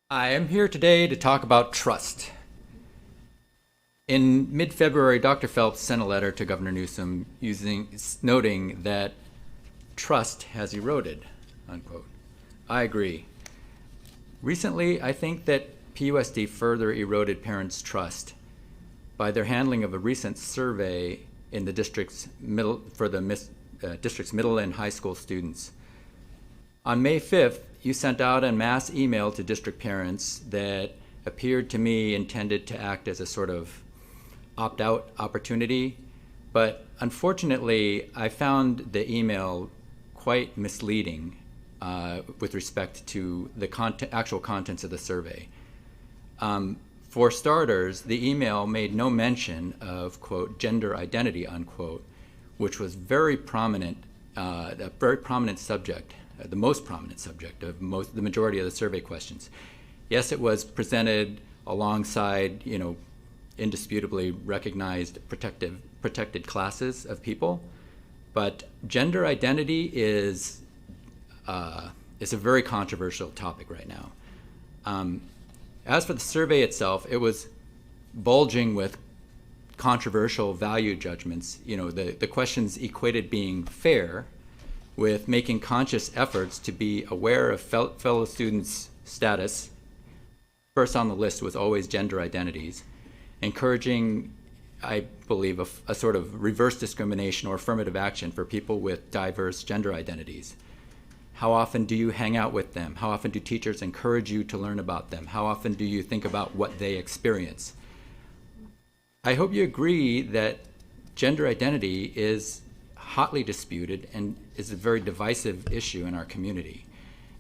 I am here today to talk about trust. In mid-February, Dr. Phelps sent a letter to Governor Newsom noting that trust has eroded, unquote. I agree. Recently, I think that PUSD further eroded parents' trust by their handling of a recent survey in the district's district's middle and high school students. On May 5th, you sent out a mass email to district parents that appeared to me intended to act as a sort of opt-out opportunity, but unfortunately, I found the email quite misleading with respect to the actual contents of the survey. For starters, the email made no mention of, quote, gender identity, unquote, which was a very prominent subject, the most prominent subject of the majority of the survey questions. Yes, it was presented alongside, indisputably recognized protected classes of people, but gender identity is a very controversial topic right now. As for the survey itself, it was bulging with controversial value judgments. The questions equated being fair with making conscious efforts to be aware of fellow students' status. First on the list was always gender identities, encouraging, I believe, a sort of reverse discrimination or affirmative action for people with diverse gender identities. How often do you hang out with them? How often do teachers encourage you to learn about them? How often do you think about what they experience? I hope you agree that gender identity is hotly disputed and is a very divisive issue in our community,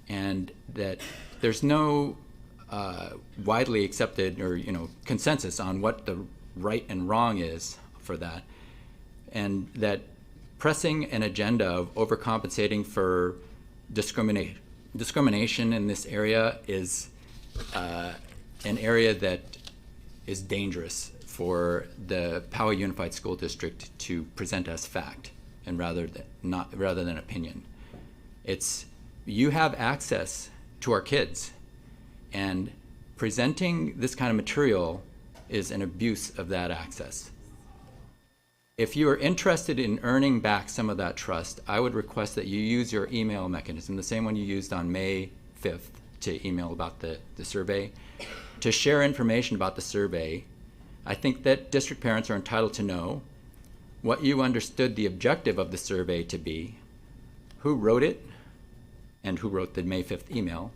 and that there's no widely accepted or consensus on what the right and wrong is for that, and that pressing an agenda of overcompensating for discrimination in this area is an area that is dangerous for the Poway Unified School District to present as fact, and rather than opinion. You have access to our kids, and presenting this kind of material is an abuse of that access. If you are interested in earning back some of that trust, I would request that you use your email mechanism, the same one you used on May 5th to email about the survey, to share information about the survey. I think that district parents are entitled to know what you understood the objective of the survey to be, who wrote it, and who wrote the May 5th email,